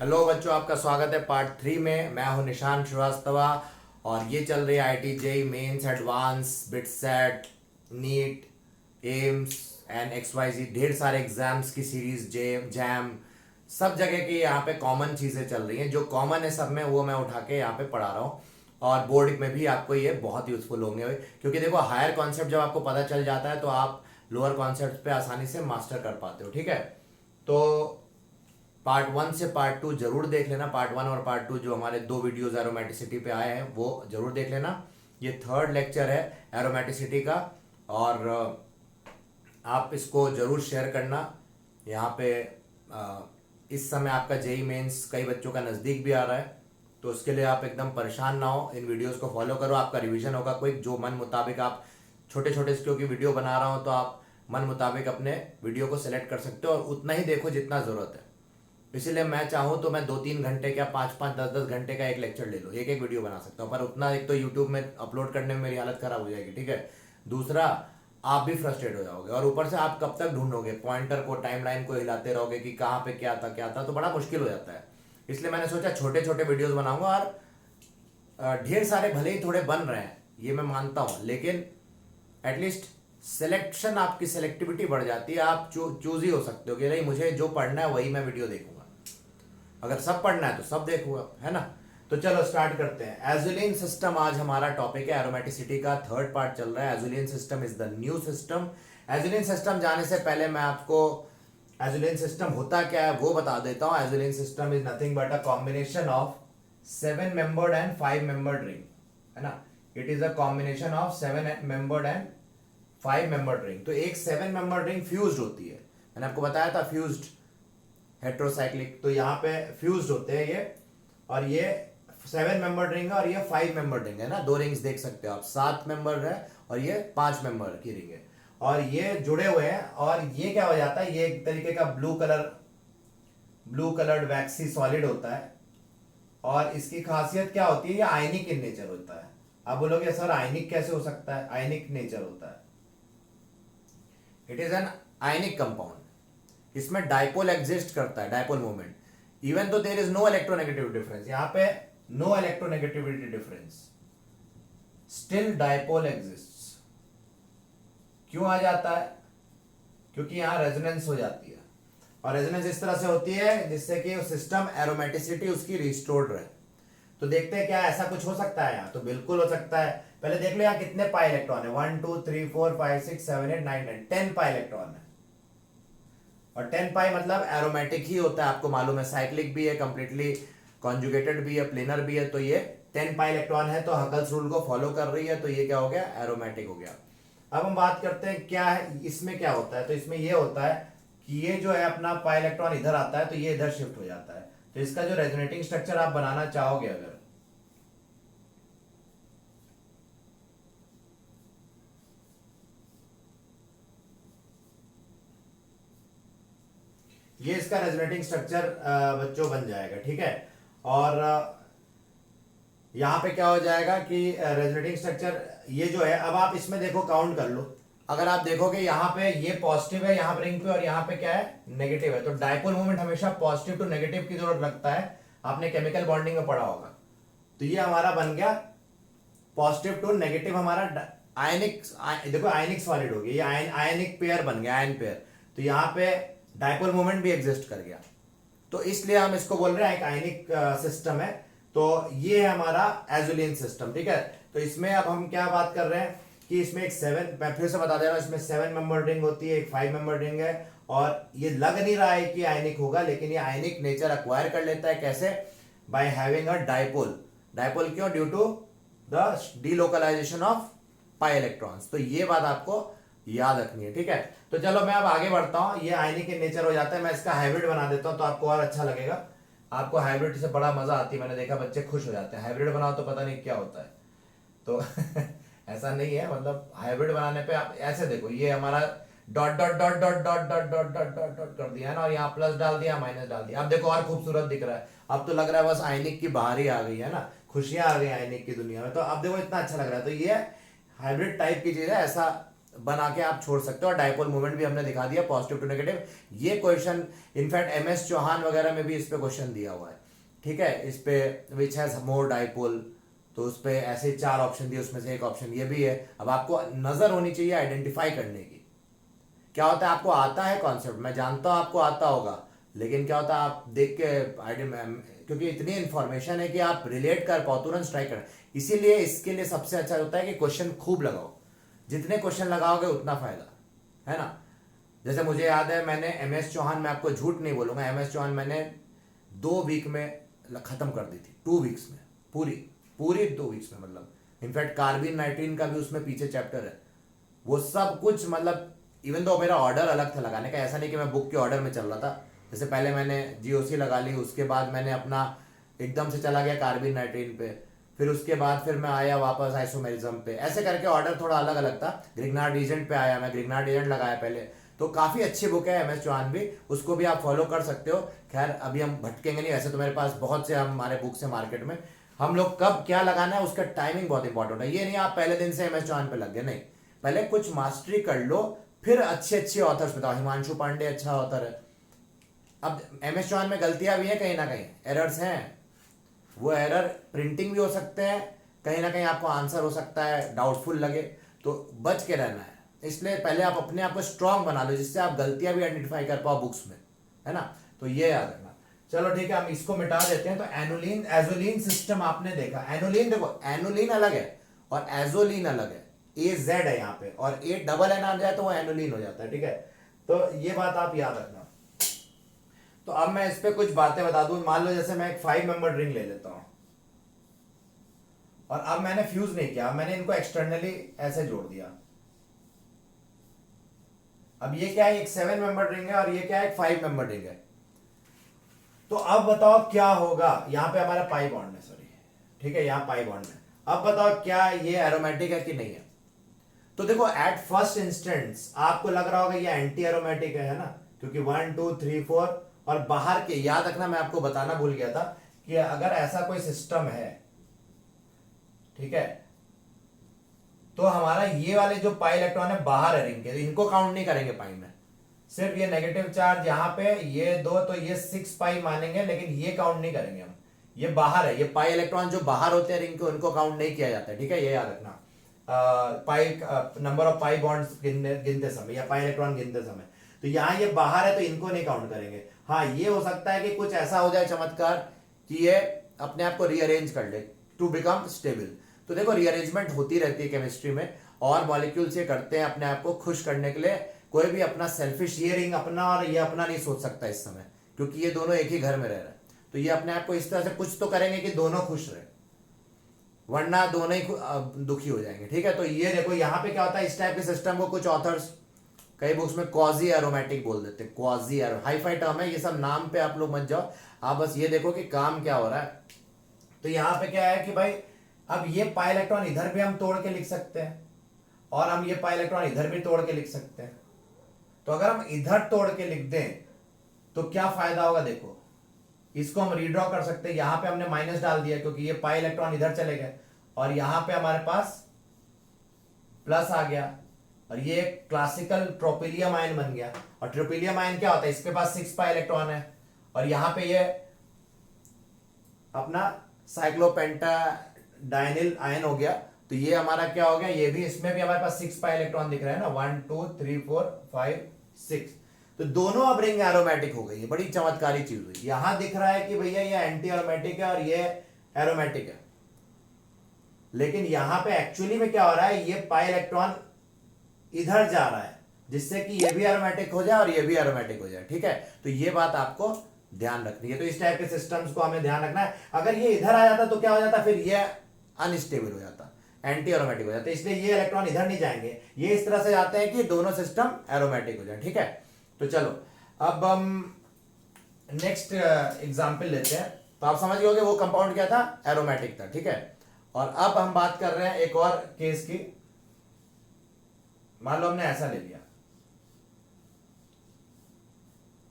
Hello बच्चों, आपका स्वागत है पार्ट 3 में। मैं हूं निशान श्रीवास्तवा और ये चल रही है IT JEE Mains advance BITSAT NEET AIIMS and XYZ ढेर सारे एग्जाम्स की सीरीज जे जैम सब जगह की यहाँ पे कॉमन चीज़ें चल रही हैं। जो कॉमन है सब में वो मैं उठा के यहाँ पे पढ़ा रहा हूँ और बोर्ड में भी आपको ये बहुत यूजफुल होंगे, क्योंकि देखो हायर कॉन्सेप्ट जब आपको पता चल जाता है तो आप लोअर कॉन्सेप्ट पे आसानी से मास्टर कर पाते हो। ठीक है, तो पार्ट 1 से पार्ट 2 जरूर देख लेना। पार्ट 1 और पार्ट 2 जो हमारे दो वीडियोस एरोमेटिसिटी पे आए हैं वो जरूर देख लेना। ये थर्ड लेक्चर है एरोमेटिसिटी का और आप इसको जरूर शेयर करना। यहाँ पे इस समय आपका जेई मेंस कई बच्चों का नज़दीक भी आ रहा है, तो उसके लिए आप एकदम परेशान ना हो, इन वीडियोस को फॉलो करो। आपका रिवीजन होगा कोई जो मन मुताबिक आप छोटे छोटे क्योंकि वीडियो बना रहा हूँ तो आप मन मुताबिक अपने वीडियो को सिलेक्ट कर सकते हो और उतना ही देखो जितना ज़रूरत है। इसीलिए मैं चाहूँ तो मैं 2-3 घंटे का 5-5 10-10 घंटे का एक लेक्चर ले लो, एक एक वीडियो बना सकता हूँ, पर उतना एक तो यूट्यूब में अपलोड करने में मेरी हालत खराब हो जाएगी। ठीक है, दूसरा आप भी फ्रस्ट्रेट हो जाओगे और ऊपर से आप कब तक ढूंढोगे पॉइंटर को, टाइमलाइन को हिलाते रहोगे कि कहाँ पे क्या था, तो बड़ा मुश्किल हो जाता है। इसलिए मैंने सोचा छोटे छोटे वीडियोज बनाऊंगा और ढेर सारे भले ही थोड़े बन रहे हैं ये मैं मानता हूँ, लेकिन एटलीस्ट सिलेक्शन, आपकी सिलेक्टिविटी बढ़ जाती है। आप चूज ही हो सकते हो कि नहीं मुझे जो पढ़ना है वही मैं वीडियो देखूंगा, अगर सब पढ़ना है तो सब देखूंगा, है ना। तो चलो स्टार्ट करते हैं। एजुलिन सिस्टम आज हमारा टॉपिक है। एरोमेटिसिटी का थर्ड पार्ट चल रहा है। Azulene system is the new system. Azulene system जाने से पहले मैं आपको एजुलिन सिस्टम होता क्या है वो बता देता हूं। Azulene system is nothing but a combination of 7 membered and 5 membered ring, है ना। It is a combination of 7 membered and 5 membered ring. तो एक 7 मेंबर्ड रिंग फ्यूज्ड होती है, मैंने आपको बताया था फ्यूज्ड हेट्रोसाइक्लिक, तो यहाँ पे फ्यूज्ड होते हैं ये, और ये 7 मेंबर रिंग है और ये 5 मेंबर रिंग है ना। दो रिंग्स देख सकते हो आप, 7 मेंबर है और ये 5 मेंबर की रिंग है और ये जुड़े हुए हैं। और ये क्या हो जाता है, ये एक तरीके का ब्लू कलर्ड वैक्सी सॉलिड होता है और इसकी खासियत क्या होती है, ये आयनिक इन नेचर होता है। आप बोलोगे सर आयनिक कैसे हो सकता है, आयनिक नेचर होता है, it is an ionic compound. इसमें डाइपोल एग्जिस्ट करता है, dipole moment, even though there is no electronegative difference. यहां पे no electronegativity difference, still dipole exist. क्यों आ जाता है, क्योंकि यहां रेजोनेंस हो जाती है और रेजोनेंस इस तरह से होती है जिससे कि सिस्टम एरोमेटिसिटी उसकी रिस्टोर्ड रहे। तो देखते हैं क्या ऐसा कुछ हो सकता है यहाँ, तो बिल्कुल हो सकता है। पहले देख लो यहाँ कितने पाई इलेक्ट्रॉन है, 1 2 3 4 5 6 7 8 9 10 पाई इलेक्ट्रॉन है। और 10 पाई मतलब एरोमेटिक ही होता है, आपको मालूम है। साइक्लिक भी है, कंप्लीटली कॉन्जुगेटेड भी है, प्लेनर भी है। तो ये 10 पाई इलेक्ट्रॉन है तो हकल्स रूल को फॉलो कर रही है, तो ये क्या हो गया, एरोमेटिक हो गया। अब हम बात करते हैं क्या है इसमें, क्या होता है। तो इसमें ये होता है कि ये जो है अपना पाई इलेक्ट्रॉन इधर आता है तो ये इधर शिफ्ट हो जाता है। तो इसका जो रेजोनेटिंग स्ट्रक्चर आप बनाना चाहोगे, अगर ये इसका रेजोनेटिंग स्ट्रक्चर बच्चों बन जाएगा। ठीक है, और यहां पे क्या हो जाएगा कि रेजोनेटिंग स्ट्रक्चर ये जो है, अब आप इसमें देखो काउंट कर लो। अगर आप देखोगे यहाँ पे ये पॉजिटिव है यहाँ पे रिंग पे और यहाँ पे क्या है, नेगेटिव है। तो डाइपोल मोमेंट हमेशा पॉजिटिव टू नेगेटिव की जरूरत लगता है, आपने केमिकल बॉन्डिंग में पढ़ा होगा। तो ये हमारा बन गया पॉजिटिव टू नेगेटिव, हमारा आयनिक, देखो आयनिक सॉलिड हो गया, ये आयनिक पेयर बन गया, आयन पेयर। तो यहाँ पे डाइपोल मोमेंट भी एग्जिस्ट कर गया, तो इसलिए हम इसको बोल रहे हैं एक आयनिक सिस्टम है। तो ये है हमारा एजुलिन सिस्टम। ठीक है, तो इसमें अब हम क्या बात कर रहे हैं कि इसमें एक 7, मैं फिर से बता दे रहा हूं, इसमें 7 मेंबर रिंग होती है, एक 5 मेंबर रिंग है। और ये लग नहीं रहा है कि आयनिक होगा, लेकिन ये आयनिक नेचर अक्वायर कर लेता है। कैसे, by having a dipole. Dipole क्यों, due to the delocalization of pi electrons. तो ये बात आपको याद रखनी है। ठीक है, तो चलो मैं अब आगे बढ़ता हूं। ये आयनिक इन नेचर हो जाता है, मैं इसका हाइब्रिड बना देता हूं तो आपको और अच्छा लगेगा। आपको हाइब्रिड से बड़ा मजा आती है, मैंने देखा बच्चे खुश हो जाते हैं। हाइब्रिड बनाओ तो पता नहीं क्या होता है, तो ऐसा नहीं है, मतलब हाइब्रिड बनाने पे आप ऐसे देखो, ये हमारा dot dot dot dot dot dot dot dot dot dot कर दिया है ना, और यहाँ प्लस डाल दिया, माइनस डाल दिया। अब देखो और खूबसूरत दिख रहा है। अब तो लग रहा है बस आयनिक की बाहर ही आ गई है ना, खुशियां आ गई आयनिक की दुनिया में। तो अब देखो इतना अच्छा लग रहा है। तो ये हाइब्रिड टाइप की चीज है, ऐसा बना के आप छोड़ सकते हो। और डायपोल मोमेंट भी हमने दिखा दिया, पॉजिटिव टू नेगेटिव। ये क्वेश्चन इनफैक्ट एमएस चौहान वगैरह में भी इस पे क्वेश्चन दिया हुआ है, ठीक है, इस पे विच हैज मोर डायपोल, तो उस पे ऐसे 4 ऑप्शन दिए, उसमें से एक ऑप्शन ये भी है। अब आपको नजर होनी चाहिए आइडेंटिफाई करने की। क्या होता है, आपको आता है कॉन्सेप्ट, मैं जानता हूं आपको आता होगा, लेकिन क्या होता है आप देख के क्योंकि इतनी इंफॉर्मेशन है कि आप रिलेट कर पाओ, तुरंत स्ट्राइक कर। इसीलिए इसके लिए सबसे अच्छा होता है कि क्वेश्चन खूब लगाओ, जितने क्वेश्चन लगाओगे उतना फायदा है ना। जैसे मुझे याद है, मैंने एमएस चौहान, मैं आपको झूठ नहीं बोलूंगा, एमएस चौहान मैंने 2 वीक में खत्म कर दी थी, 2 वीक्स में, पूरी पूरी 2 वीक्स में। मतलब इनफैक्ट कार्बिन 19 का भी उसमें पीछे चैप्टर है, वो सब कुछ, मतलब इवन दो मेरा ऑर्डर अलग था लगाने का, ऐसा नहीं कि मैं बुक के ऑर्डर में चल रहा था। जैसे पहले मैंने जीओसी लगा ली, उसके बाद मैंने अपना एकदम से चला गया कार्बिन 19 पे, फिर उसके बाद फिर मैं आया वापस आइसोमेरिज्म पे, ऐसे करके ऑर्डर थोड़ा अलग अलग था। ग्रिग्नार्ड एजेंट पे आया मैं, ग्रिग्नार्ड एजेंट लगाया पहले। तो काफी अच्छी बुक है एमएस चौहान भी, उसको भी आप फॉलो कर सकते हो। खैर अभी हम भटकेंगे नहीं, वैसे तो मेरे पास बहुत से हमारे बुक्स है मार्केट में। हम लोग कब क्या लगाना है उसका टाइमिंग बहुत इंपॉर्टेंट है। ये नहीं आप पहले दिन से एमएस चौहान पे लग गए, नहीं, पहले कुछ मास्टरी कर लो, फिर अच्छे अच्छे ऑथर्स बताओ। हिमांशु पांडे अच्छा ऑथर है। अब एमएस चौहान में गलतियां भी हैं, कहीं ना कहीं एरर्स हैं, वो एरर प्रिंटिंग भी हो सकते हैं, कहीं ना कहीं आपको आंसर हो सकता है डाउटफुल लगे, तो बच के रहना है। इसलिए पहले आप अपने आप को स्ट्रांग बना लो, जिससे आप गलतियां भी आइडेंटिफाई कर पाओ बुक्स में, है ना। तो ये याद रखना। चलो ठीक है, हम इसको मिटा देते हैं। तो एनुलिन एजोलिन सिस्टम आपने देखा। एनुलिन देखो, एनुलिन अलग है और एजोलिन अलग है, ए जेड है यहाँ पे, और ए डबल एन आ जाए तो वो एनुलिन हो जाता है, ठीक है। तो ये बात आप याद रखना। तो अब मैं इस पे कुछ बातें बता दूं। मान लो जैसे मैं एक 5 मेंबर ड्रिंक ले लेता हूं, और अब मैंने फ्यूज नहीं किया, मैंने इनको एक्सटर्नली ऐसे जोड़ दिया। अब ये क्या है, एक 7 मेंबर ड्रिंक है, और ये क्या है, एक 5 मेंबर ड्रिंक है। तो अब बताओ क्या होगा, यहां पे हमारा पाई बॉन्ड है, सॉरी, ठीक है, यहां पाई बॉन्ड है। अब बताओ क्या ये एरोमेटिक है कि नहीं है। तो देखो एट फर्स्ट इंस्टेंस आपको लग रहा होगा ये एंटी एरोमेटिक है ना, क्योंकि 1 2 3 4 और बाहर के, याद रखना मैं आपको बताना भूल गया था कि अगर ऐसा कोई सिस्टम है, ठीक है, तो हमारा ये वाले जो पाई इलेक्ट्रॉन है बाहर है रिंग के, इनको काउंट नहीं करेंगे पाई में, सिर्फ ये नेगेटिव चार्ज यहां पे ये दो, तो ये 6 पाई मानेंगे, लेकिन ये काउंट नहीं करेंगे हम, ये बाहर है। ये पाई इलेक्ट्रॉन जो बाहर होते हैं रिंग के, उनको काउंट नहीं किया जाता है, ठीक है, ये याद रखना। पाई नंबर ऑफ पाई बॉन्ड्स गिनते समय या पाई इलेक्ट्रॉन गिनते समय, तो यहां ये बाहर है तो इनको नहीं काउंट करेंगे। हाँ ये हो सकता है कि कुछ ऐसा हो जाए चमत्कार कि ये अपने आप को रीअरेंज कर ले टू बिकम स्टेबल। तो देखो रीअरेंजमेंट होती रहती है केमिस्ट्री में, और मॉलिक्यूल्स ये करते हैं अपने आप को खुश करने के लिए। कोई भी अपना सेल्फिश, ये रिंग अपना और ये अपना नहीं सोच सकता इस समय, क्योंकि ये दोनों एक ही घर में रह रहे हैं। तो ये अपने आप को इस तरह से कुछ तो करेंगे कि दोनों खुश रहे, वरना दोनों ही दुखी हो जाएंगे, ठीक है। तो ये देखो यहाँ पे क्या होता है, इस टाइप के सिस्टम को कुछ ऑथर्स कई बुक्स में क्वाजी एरोमेटिक बोल देते हैं। क्वाजी एरो हाईफाई टर्म है, ये सब नाम पे आप लोग मत जाओ, आप बस ये देखो कि काम क्या हो रहा है। तो यहाँ पे क्या है कि भाई अब ये पाई इलेक्ट्रॉन इधर भी हम तोड़ के लिख सकते हैं, और हम ये पाई इलेक्ट्रॉन इधर भी तोड़ के लिख सकते हैं। तो अगर हम इधर तोड़ के लिख दें तो क्या फायदा होगा, देखो इसको हम रीड्रॉ कर सकते हैं। यहां पे हमने माइनस डाल दिया क्योंकि ये पाई इलेक्ट्रॉन इधर चले गए, और यहां पे हमारे पास प्लस आ गया, और ये क्लासिकल ट्रोपिलियम आयन बन गया। और ट्रोपिलियम आयन क्या होता है, इसके पास 6 पाई इलेक्ट्रॉन है, और यहां पे ये अपना साइक्लोपेंटाडाइनिल आयन हो गया। तो ये हमारा क्या हो गया, ये भी, इसमें भी हमारे पास 6 पाई इलेक्ट्रॉन दिख रहा है ना, 1 2 3 4 5 6। तो दोनों अब रिंग एरोमेटिक हो गई है, बड़ी चमत्कारी चीज हुई। यहां दिख रहा है कि भैया ये एंटी एरोमेटिक है और ये एरोमेटिक है, लेकिन यहां पे एक्चुअली में क्या हो रहा है, ये पाई इलेक्ट्रॉन इधर जा रहा है, जिससे कि ये भी एरोमेटिक हो जाए और ये भी एरोमेटिक हो जाए, ठीक है। तो ये बात आपको ध्यान रखनी है। तो इस टाइप के सिस्टम्स को हमें ध्यान रखना है। अगर ये इधर आ जाता तो क्या हो जाता, फिर ये अनस्टेबल हो जाता, एंटी एरोमेटिक हो जाता है। इसलिए ये इलेक्ट्रॉन इधर नहीं जाएंगे, ये इस तरह से जाते हैं कि दोनों सिस्टम एरोमेटिक हो जाए, ठीक है। तो चलो अब हम नेक्स्ट एग्जाम्पल लेते हैं। तो आप समझ गए वो कंपाउंड क्या था, एरोमेटिक था, ठीक है। और अब हम बात कर रहे हैं एक और केस की। मान लो हमने ऐसा ले लिया,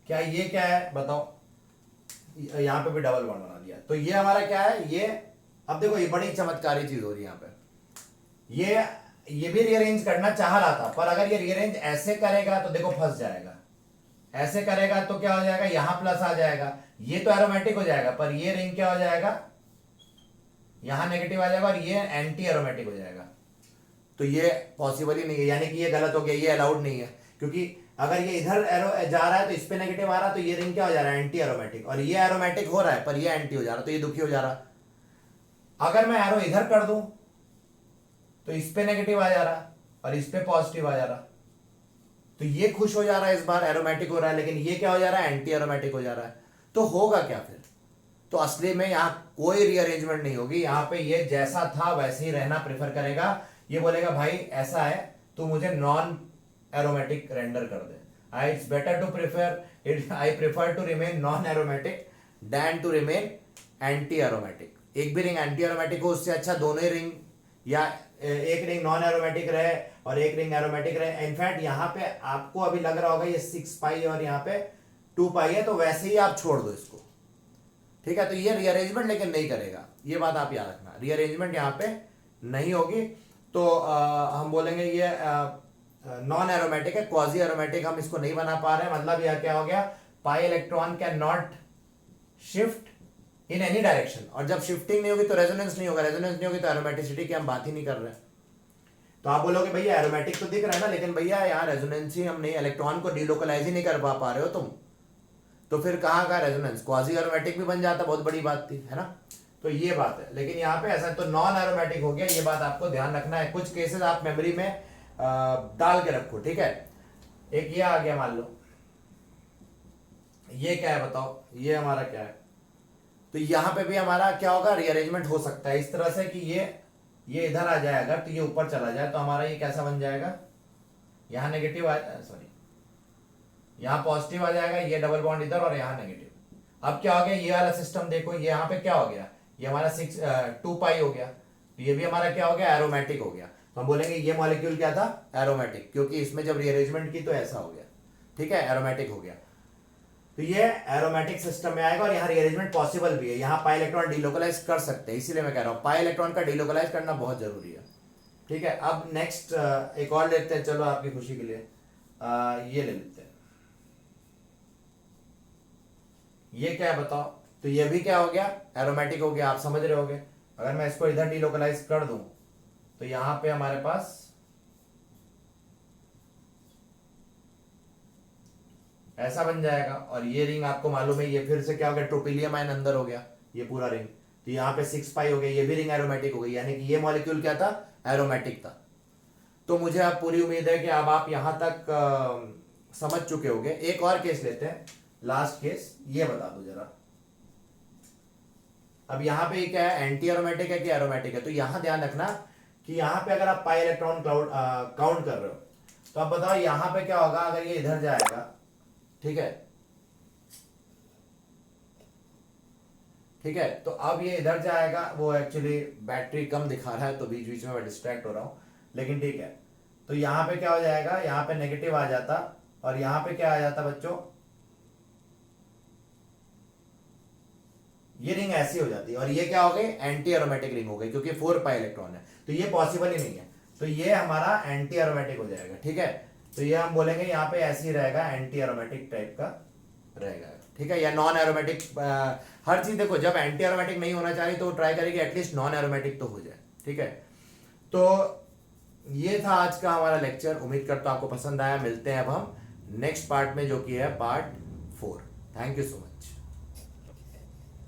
क्या ये क्या है बताओ, यहां पे भी डबल बॉन्ड बना दिया। तो ये हमारा क्या है, ये अब देखो ये बड़ी चमत्कारी चीज हो रही है। यहां पे ये ये भी रीअरेंज करना चाह रहा था, पर अगर ये रीअरेंज ऐसे करेगा तो देखो फंस जाएगा, ऐसे करेगा तो क्या हो जाएगा, यहां प्लस आ जाएगा, ये तो एरोमेटिक हो जाएगा, पर ये रिंग क्या हो जाएगा, यहां नेगेटिव आ जाएगा और ये एंटी एरोमेटिक हो जाएगा। तो ये पॉसिबल ही नहीं है, यानी कि ये गलत हो गया, ये अलाउड नहीं है, क्योंकि अगर ये इधर एरो जा रहा है तो इस पे नेगेटिव आ रहा है, तो ये रिंग क्या हो जा रहा है, एंटी एरोमेटिक, और ये एरोमेटिक हो रहा है पर ये एंटी हो जा रहा है, तो ये दुखी हो जा रहा है। अगर मैं एरो इधर कर दूं तो इस पे नेगेटिव आ जा रहा और इस पे पॉजिटिव आ जा रहा, तो ये खुश हो जा रहा है, इस बार एरोमेटिक हो रहा है, लेकिन ये क्या हो जा रहा है, एंटी एरोमेटिक हो जा रहा है। तो होगा क्या फिर, तो असली में यहाँ कोई रीअरेंजमेंट नहीं होगी, यहाँ पे ये जैसा था वैसे ही रहना प्रेफर करेगा। ये बोलेगा भाई ऐसा है तो मुझे नॉन एरोमेटिक रेंडर कर दे, I it's better to prefer it, I prefer to remain non aromatic than to remain anti aromatic. एक भी रिंग एंटी एरोमेटिक हो उससे अच्छा दोनों ही रिंग, या एक रिंग नॉन एरोमेटिक रहे और एक रिंग एरोमेटिक रहे। इनफैक्ट यहाँ पे आपको अभी लग रहा होगा ये 6 पाई और यहाँ पे 2 पाई है, तो वैसे ही आप छोड़ दो इसको, ठीक है। तो ये रीअरेंजमेंट लेकिन नहीं करेगा, ये बात आप याद रखना, रीअरेंजमेंट यहाँ पे नहीं होगी। तो हम बोलेंगे ये नॉन एरोमेटिक है, क्वाजी एरोमेटिक हम इसको नहीं बना पा रहे हैं, मतलब यह क्या हो गया, pi electron can not shift in any direction, और जब शिफ्टिंग नहीं होगी तो रेजोनेंस नहीं होगा, रेजोनेंस नहीं होगी तो एरोमेटिसिटी की हम बात ही नहीं कर रहे हैं। तो आप बोलोगे भैया एरोमेटिक तो दिख रहा है ना, लेकिन भैया यहाँ रेजोनेंस ही हम नहीं, इलेक्ट्रॉन को डिलोकलाइज ही नहीं कर पा रहे हो तुम, तो फिर कहाँ का रेजोनेंस, क्वाजी एरोमेटिक भी बन जाता, बहुत बड़ी बात थी, है ना। तो ये बात है, लेकिन यहाँ पे ऐसा तो नॉन एरोमेटिक हो गया, ये बात आपको ध्यान रखना है। कुछ केसेस आप मेमोरी में डाल के रखो, ठीक है। एक ये आ गया, मान लो ये क्या है बताओ, ये हमारा क्या है, तो यहां पे भी हमारा क्या होगा, रीअरेंजमेंट हो सकता है इस तरह से कि ये इधर आ जाएगा तो ये ऊपर चला जाए, तो हमारा ये कैसा बन जाएगा, यहां नेगेटिव सॉरी यहां पॉजिटिव आ जाएगा, ये डबल बॉन्ड इधर और यहां नेगेटिव। अब क्या हो गया, ये वाला सिस्टम देखो, ये यहाँ पे क्या हो गया, ये हमारा 2 पाई हो गया, तो ये भी हमारा क्या हो गया, एरोमेटिक हो गया। तो हम बोलेंगे ये मॉलिक्यूल क्या था, एरोमेटिक, क्योंकि इसमें जब रीअरेंजमेंट की तो ऐसा हो गया, ठीक है, एरोमेटिक हो गया। तो ये एरोमेटिक सिस्टम में आएगा और यहाँ रीअरेंजमेंट पॉसिबल भी है, यहाँ पाई इलेक्ट्रॉन डिलोकलाइज कर सकते हैं, इसीलिए मैं कह रहा हूँ पाई इलेक्ट्रॉन का डिलोकलाइज करना बहुत जरूरी है, ठीक है। अब नेक्स्ट एक और लेते हैं, चलो आपकी खुशी के लिए ये ले लेते हैं, ये क्या है बताओ, तो ये भी क्या हो गया, एरोमेटिक हो गया, आप समझ रहे होगे। अगर मैं इसको इधर डिलोकलाइज कर दूं तो यहां पे हमारे पास ऐसा बन जाएगा, और ये रिंग आपको मालूम है ये फिर से क्या हो गया, ट्रोपिलियम आयन अंदर हो गया, ये पूरा रिंग, तो यहाँ पे 6 पाई हो गया, ये भी रिंग एरोमेटिक हो गई, यानी कि ये मॉलिक्यूल क्या था, एरोमेटिक था। तो मुझे अब पूरी उम्मीद है कि अब आप यहां तक समझ चुके होंगे। एक और केस लेते हैं, लास्ट केस, ये बता दो जरा। अब यहाँ पे क्या है, एंटी एरोमेटिक है कि एरोमेटिक है, तो यहां ध्यान रखना कि यहाँ पे अगर आप पाई इलेक्ट्रॉन काउंट कर रहे हो, तो अब बताओ यहाँ पे क्या होगा, अगर ये इधर जाएगा, ठीक है, ठीक है, तो अब ये इधर जाएगा, वो एक्चुअली बैटरी कम दिखा रहा है तो बीच बीच में मैं डिस्ट्रैक्ट हो रहा हूं, लेकिन ठीक है। तो यहाँ पे क्या हो जाएगा, यहाँ पे नेगेटिव आ जाता और यहाँ पे क्या आ जाता बच्चों, ये रिंग ऐसी हो जाती है, और ये क्या हो गई, एंटी एरोमेटिक रिंग हो गई, क्योंकि 4 पाई इलेक्ट्रॉन है, तो ये पॉसिबल ही नहीं है, तो ये हमारा एंटी एरोमेटिक हो जाएगा, ठीक है। तो ये हम बोलेंगे यहाँ पे ऐसे ही रहेगा, एंटी एरोमेटिक टाइप का रहेगा, ठीक है, या नॉन एरोमेटिक। हर चीज देखो, जब एंटी एरोमेटिक नहीं होना चाहिए तो ट्राई करेगी एटलीस्ट नॉन एरोमेटिक तो हो जाए, ठीक है। तो ये था आज का हमारा लेक्चर, उम्मीद करता हूं आपको पसंद आया। मिलते हैं अब हम नेक्स्ट पार्ट में, जो कि है part 4। Thank you so much.